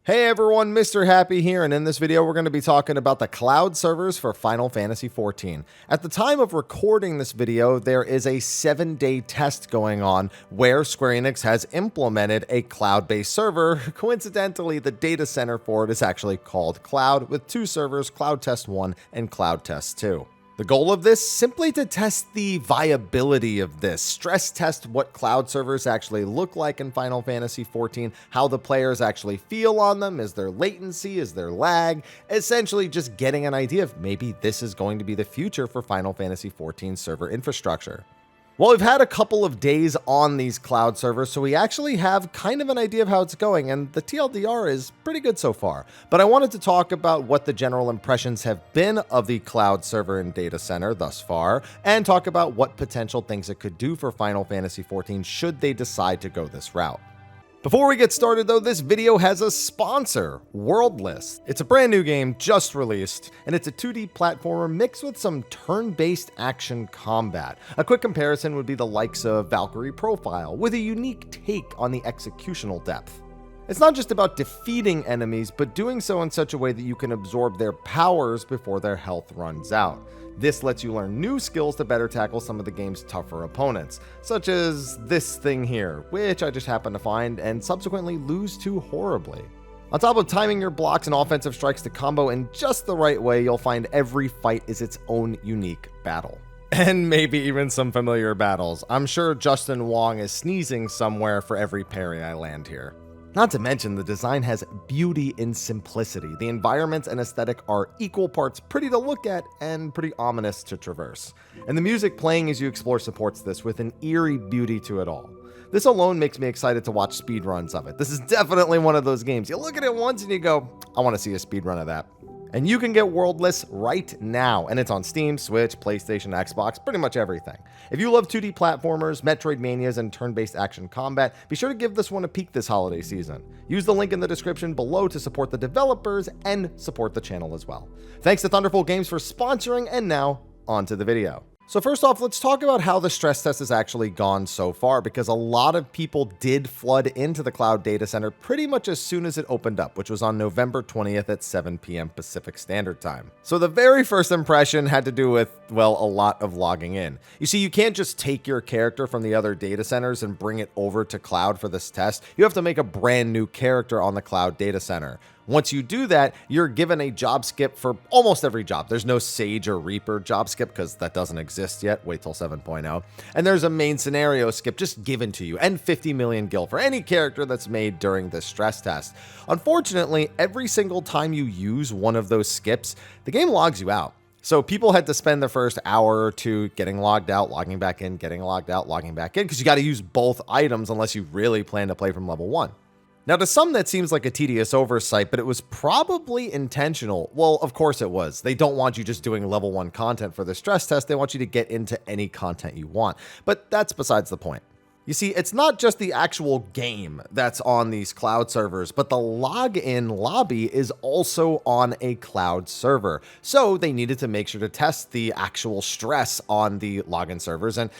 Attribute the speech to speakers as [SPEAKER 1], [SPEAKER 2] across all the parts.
[SPEAKER 1] Hey everyone, Mr. Happy here, and in this video we're going to be talking about the cloud servers for Final Fantasy XIV. At the time of recording this video, there is a 7-day test going on where Square Enix has implemented a cloud-based server. Coincidentally, the data center for it is actually called Cloud, with two servers, Cloud Test 1 and Cloud Test 2. The goal of this, simply to test the viability of this, stress test what cloud servers actually look like in Final Fantasy XIV, how the players actually feel on them, is there latency, is there lag, essentially just getting an idea of maybe this is going to be the future for Final Fantasy XIV server infrastructure. Well, we've had a couple of days on these cloud servers, so we actually have kind of an idea of how it's going, and the TLDR is pretty good so far. But I wanted to talk about what the general impressions have been of the cloud server and data center thus far, and talk about what potential things it could do for Final Fantasy XIV should they decide to go this route. Before we get started though, this video has a sponsor, Worldless. It's a brand new game just released, and it's a 2D platformer mixed with some turn-based action combat. A quick comparison would be the likes of Valkyrie Profile, with a unique take on the executional depth. It's not just about defeating enemies, but doing so in such a way that you can absorb their powers before their health runs out. This lets you learn new skills to better tackle some of the game's tougher opponents, such as this thing here, which I just happened to find and subsequently lose to horribly. On top of timing your blocks and offensive strikes to combo in just the right way, you'll find every fight is its own unique battle. And maybe even some familiar battles. I'm sure Justin Wong is sneezing somewhere for every parry I land here. Not to mention, the design has beauty in simplicity. The environments and aesthetic are equal parts pretty to look at and pretty ominous to traverse. And the music playing as you explore supports this with an eerie beauty to it all. This alone makes me excited to watch speedruns of it. This is definitely one of those games. You look at it once and you go, I want to see a speedrun of that. And you can get Worldless right now, and it's on Steam, Switch, PlayStation, Xbox, pretty much everything. If you love 2D platformers, Metroidvanias, and turn-based action combat, be sure to give this one a peek this holiday season. Use the link in the description below to support the developers and support the channel as well. Thanks to Thunderful Games for sponsoring, and now, on to the video. So first off, let's talk about how the stress test has actually gone so far, because a lot of people did flood into the cloud data center pretty much as soon as it opened up, which was on November 20th at 7 p.m. Pacific Standard Time. So the very first impression had to do with, well, a lot of logging in. You see, you can't just take your character from the other data centers and bring it over to cloud for this test. You have to make a brand new character on the cloud data center. Once you do that, you're given a job skip for almost every job. There's no Sage or Reaper job skip because that doesn't exist yet. Wait till 7.0. And there's a main scenario skip just given to you, and 50 million gil for any character that's made during this stress test. Unfortunately, every single time you use one of those skips, the game logs you out. So people had to spend the first hour or two getting logged out, logging back in, getting logged out, logging back in, because you got to use both items unless you really plan to play from level 1. Now, to some, that seems like a tedious oversight, but it was probably intentional. Well, of course it was. They don't want you just doing level 1 content for the stress test. They want you to get into any content you want. But that's besides the point. You see, it's not just the actual game that's on these cloud servers, but the login lobby is also on a cloud server. So they needed to make sure to test the actual stress on the login servers. And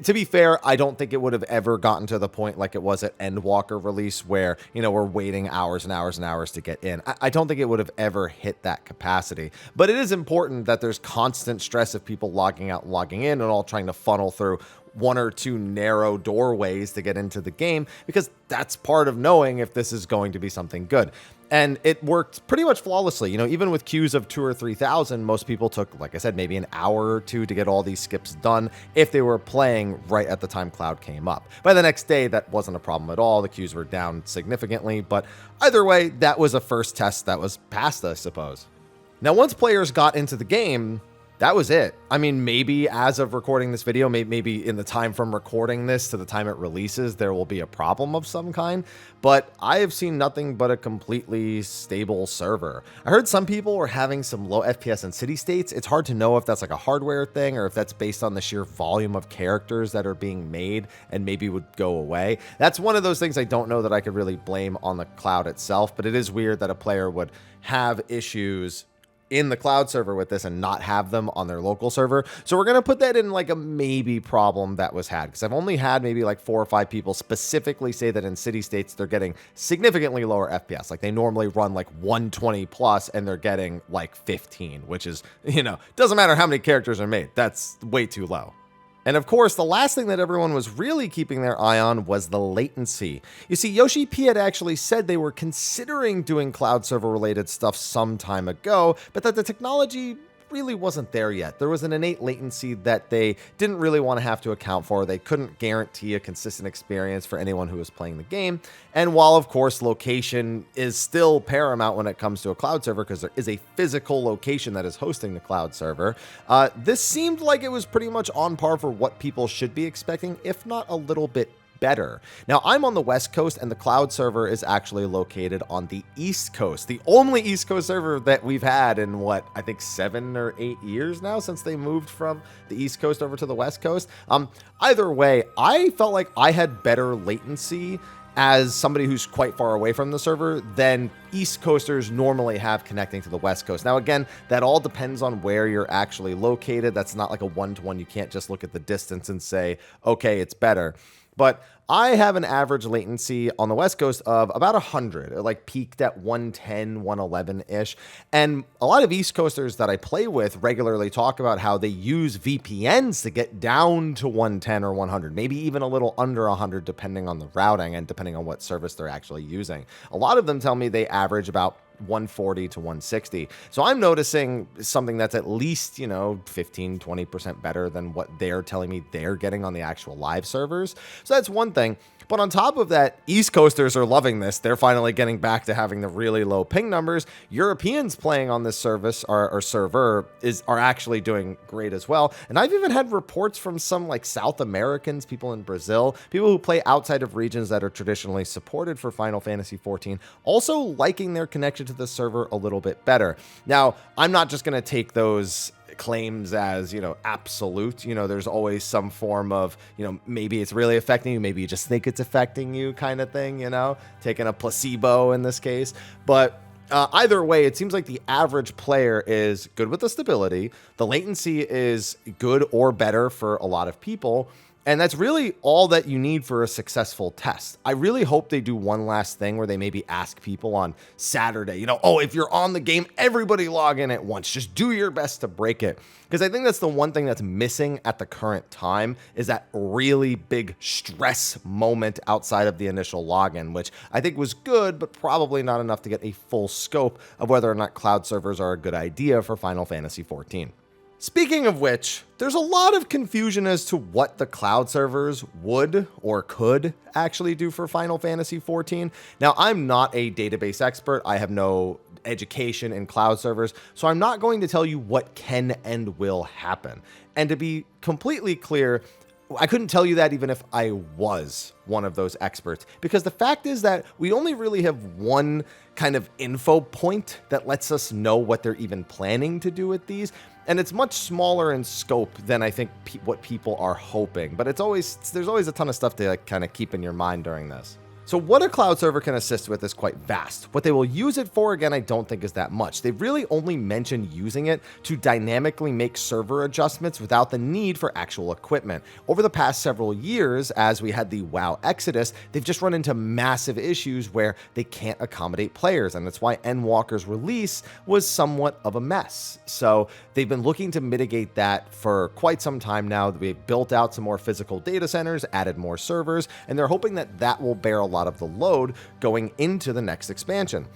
[SPEAKER 1] to be fair, I don't think it would have ever gotten to the point like it was at Endwalker release where, we're waiting hours and hours and hours to get in. I don't think it would have ever hit that capacity. But it is important that there's constant stress of people logging out and logging in and all trying to funnel through one or two narrow doorways to get into the game, because that's part of knowing if this is going to be something good. And it worked pretty much flawlessly. Even with queues of 2,000 or 3,000, most people took, like I said, maybe an hour or two to get all these skips done if they were playing right at the time Cloud came up. By the next day, that wasn't a problem at all. The queues were down significantly, but either way, that was a first test that was passed, I suppose. Now, once players got into the game, that was it. I mean, maybe as of recording this video, maybe in the time from recording this to the time it releases, there will be a problem of some kind, but I have seen nothing but a completely stable server. I heard some people were having some low FPS in city states. It's hard to know if that's like a hardware thing or if that's based on the sheer volume of characters that are being made and maybe would go away. That's one of those things I don't know that I could really blame on the cloud itself, but it is weird that a player would have issues in the cloud server with this and not have them on their local server. So we're going to put that in like a maybe problem that was had, because I've only had maybe like 4 or 5 people specifically say that in city states they're getting significantly lower FPS. Like they normally run like 120 plus and they're getting like 15, which is, doesn't matter how many characters are made. That's way too low. And of course, the last thing that everyone was really keeping their eye on was the latency. You see, Yoshi P had actually said they were considering doing cloud server related stuff some time ago, but that the technology really wasn't there yet. There was an innate latency that they didn't really want to have to account for. They couldn't guarantee a consistent experience for anyone who was playing the game. And while, of course, location is still paramount when it comes to a cloud server, because there is a physical location that is hosting the cloud server, this seemed like it was pretty much on par for what people should be expecting, if not a little bit better. Now, I'm on the West Coast and the cloud server is actually located on the East Coast, the only East Coast server that we've had in what, I think 7 or 8 years now since they moved from the East Coast over to the West Coast. Either way, I felt like I had better latency as somebody who's quite far away from the server than East Coasters normally have connecting to the West Coast. Now, again, that all depends on where you're actually located. That's not like a one-to-one. You can't just look at the distance and say, okay, it's better. But I have an average latency on the West Coast of about 100. It like peaked at 110, 111-ish. And a lot of East Coasters that I play with regularly talk about how they use VPNs to get down to 110 or 100, maybe even a little under 100, depending on the routing and depending on what service they're actually using. A lot of them tell me they average about 140 to 160. So I'm noticing something that's at least, 15, 20% better than what they're telling me they're getting on the actual live servers. So that's one thing. But on top of that, East Coasters are loving this. They're finally getting back to having the really low ping numbers. Europeans playing on this service or server are actually doing great as well. And I've even had reports from some like South Americans, people in Brazil, people who play outside of regions that are traditionally supported for Final Fantasy XIV, also liking their connection to the server a little bit better. Now, I'm not just going to take those claims as, absolute. There's always some form of, maybe it's really affecting you, maybe you just think it's affecting you kind of thing, taking a placebo in this case. But either way, it seems like the average player is good with the stability. The latency is good or better for a lot of people. And that's really all that you need for a successful test. I really hope they do one last thing where they maybe ask people on Saturday, if you're on the game, everybody log in at once. Just do your best to break it. Because I think that's the one thing that's missing at the current time is that really big stress moment outside of the initial login, which I think was good, but probably not enough to get a full scope of whether or not cloud servers are a good idea for Final Fantasy XIV. Speaking of which, there's a lot of confusion as to what the cloud servers would or could actually do for Final Fantasy XIV. Now, I'm not a database expert. I have no education in cloud servers, so I'm not going to tell you what can and will happen. And to be completely clear, I couldn't tell you that even if I was one of those experts, because the fact is that we only really have one kind of info point that lets us know what they're even planning to do with these. And it's much smaller in scope than I think what people are hoping. But there's always a ton of stuff to kind of keep in your mind during this. So what a cloud server can assist with is quite vast. What they will use it for, again, I don't think is that much. They really only mention using it to dynamically make server adjustments without the need for actual equipment. Over the past several years, as we had the WoW Exodus, they've just run into massive issues where they can't accommodate players, and that's why Endwalker's release was somewhat of a mess. So they've been looking to mitigate that for quite some time now. They've built out some more physical data centers, added more servers, and they're hoping that that will bear a lot of the load going into the next expansion.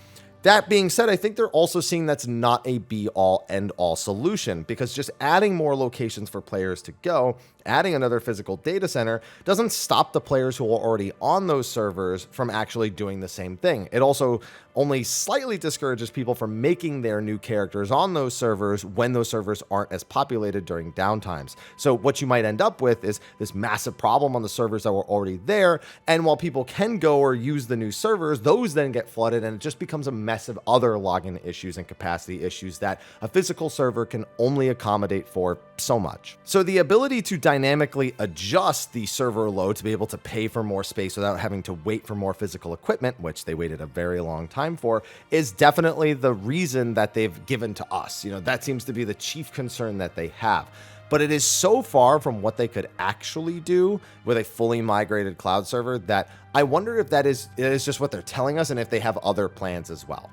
[SPEAKER 1] That being said, I think they're also seeing that's not a be-all, end-all solution, because just adding more locations for players to go, adding another physical data center, doesn't stop the players who are already on those servers from actually doing the same thing. It also only slightly discourages people from making their new characters on those servers when those servers aren't as populated during downtimes. So what you might end up with is this massive problem on the servers that were already there, and while people can go or use the new servers, those then get flooded, and it just becomes a mess of other login issues and capacity issues that a physical server can only accommodate for so much. So the ability to dynamically adjust the server load to be able to pay for more space without having to wait for more physical equipment, which they waited a very long time for, is definitely the reason that they've given to us. You know, that seems to be the chief concern that they have. But it is so far from what they could actually do with a fully migrated cloud server that I wonder if it is just what they're telling us and if they have other plans as well.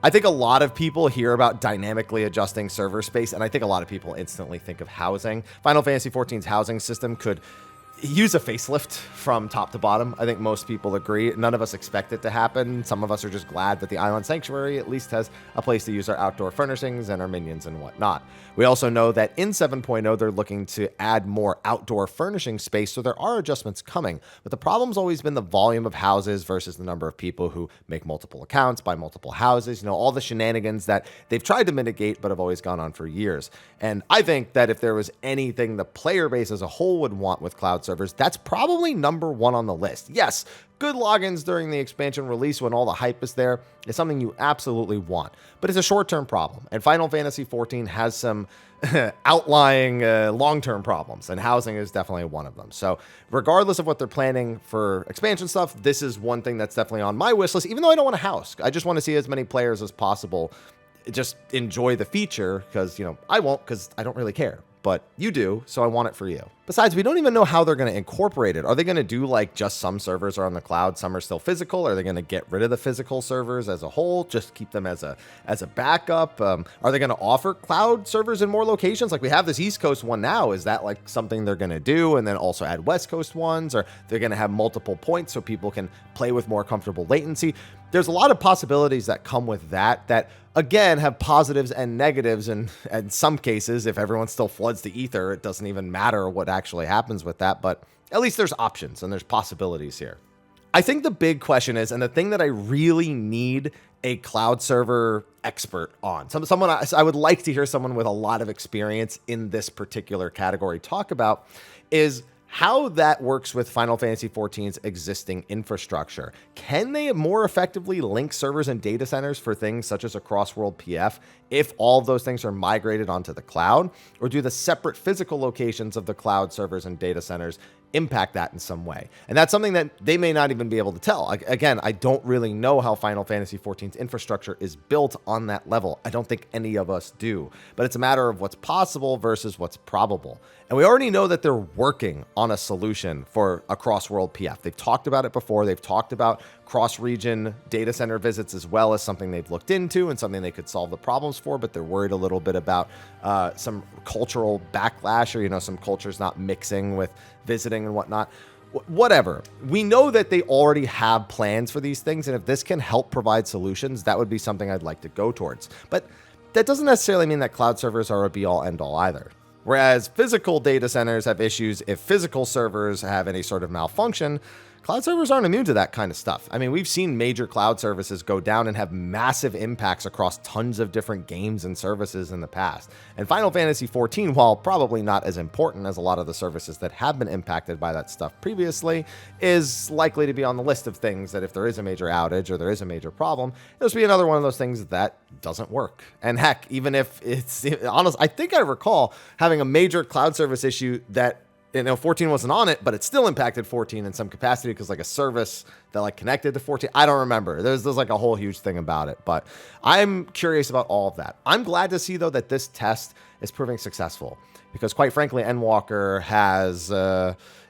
[SPEAKER 1] I think a lot of people hear about dynamically adjusting server space, and I think a lot of people instantly think of housing. Final Fantasy XIV's housing system could use a facelift from top to bottom. I think most people agree. None of us expect it to happen. Some of us are just glad that the Island Sanctuary at least has a place to use our outdoor furnishings and our minions and whatnot. We also know that in 7.0, they're looking to add more outdoor furnishing space, so there are adjustments coming. But the problem's always been the volume of houses versus the number of people who make multiple accounts, buy multiple houses, you know, all the shenanigans that they've tried to mitigate but have always gone on for years. And I think that if there was anything the player base as a whole would want with cloud servers, that's probably number one on the list. Yes, good logins during the expansion release when all the hype is there is something you absolutely want, but it's a short-term problem, and Final Fantasy XIV has some outlying long-term problems, and housing is definitely one of them. So regardless of what they're planning for expansion stuff, this is one thing that's definitely on my wish list, even though I don't want a house. I just want to see as many players as possible just enjoy the feature, because, you know, I won't, because I don't really care. But you do, so I want it for you. Besides, we don't even know how they're going to incorporate it. Are they going to do like just some servers are on the cloud, some are still physical? Are they going to get rid of the physical servers as a whole, just keep them as a backup? Are they going to offer cloud servers in more locations? Like we have this East Coast one now. Is that like something they're going to do, and then also add West Coast ones? Or they're going to have multiple points so people can play with more comfortable latency? There's a lot of possibilities that come with that again have positives and negatives, and in some cases, if everyone still floods the ether, it doesn't even matter what actually happens with that, but at least there's options and there's possibilities here. I think the big question is, and the thing that I really need a cloud server expert on, someone I would like to hear someone with a lot of experience in this particular category talk about, is how that works with Final Fantasy XIV's existing infrastructure. Can they more effectively link servers and data centers for things such as a cross-world PF if all of those things are migrated onto the cloud? Or do the separate physical locations of the cloud servers and data centers impact that in some way? And that's something that they may not even be able to tell. Again, I don't really know how Final Fantasy XIV's infrastructure is built on that level. I don't think any of us do, but it's a matter of what's possible versus what's probable. And we already know that they're working on a solution for a cross-world PF. They've talked about it before. They've talked about cross-region data center visits as well as something they've looked into and something they could solve the problems for, but they're worried a little bit about some cultural backlash, or, you know, some cultures not mixing with visiting and whatnot. Whatever. We know that they already have plans for these things, and if this can help provide solutions, that would be something I'd like to go towards. But that doesn't necessarily mean that cloud servers are a be-all, end-all either. Whereas physical data centers have issues if physical servers have any sort of malfunction, cloud servers aren't immune to that kind of stuff. I mean, we've seen major cloud services go down and have massive impacts across tons of different games and services in the past. And Final Fantasy XIV, while probably not as important as a lot of the services that have been impacted by that stuff previously, is likely to be on the list of things that if there is a major outage or there is a major problem, it'll be another one of those things that doesn't work. And heck, even if it's honest, I think I recall having a major cloud service issue that, you know, 14 wasn't on it, but it still impacted 14 in some capacity because like a service that like connected to 14. I don't remember. There's like a whole huge thing about it, but I'm curious about all of that. I'm glad to see though that this test is proving successful, because quite frankly, Endwalker has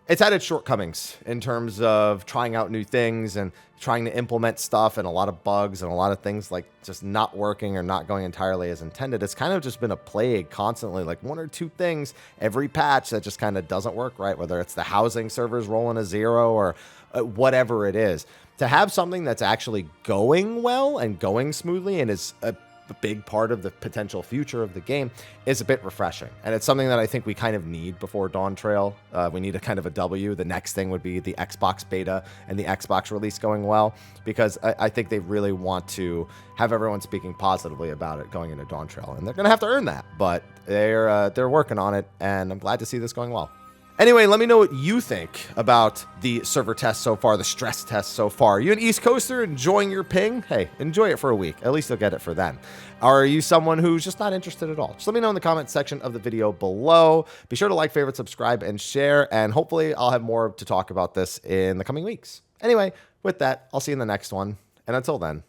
[SPEAKER 1] it's had its shortcomings in terms of trying out new things and trying to implement stuff, and a lot of bugs and a lot of things like just not working or not going entirely as intended. It's kind of just been a plague constantly, like one or two things every patch that just kind of doesn't work right, whether it's the housing servers rolling a 0 or whatever it is. To have something that's actually going well and going smoothly and is a big part of the potential future of the game is a bit refreshing, and it's something that I think we kind of need before Dawn Trail. We need a kind of a W. The next thing would be the Xbox beta and the Xbox release going well, because I think they really want to have everyone speaking positively about it going into Dawn Trail, and they're gonna have to earn that, but they're working on it, and I'm glad to see this going well. Anyway, let me know what you think about the server test so far, the stress test so far. Are you an East Coaster enjoying your ping? Hey, enjoy it for a week. At least you'll get it for then. Or are you someone who's just not interested at all? Just let me know in the comment section of the video below. Be sure to like, favorite, subscribe, and share. And hopefully I'll have more to talk about this in the coming weeks. Anyway, with that, I'll see you in the next one. And until then,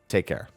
[SPEAKER 1] take care.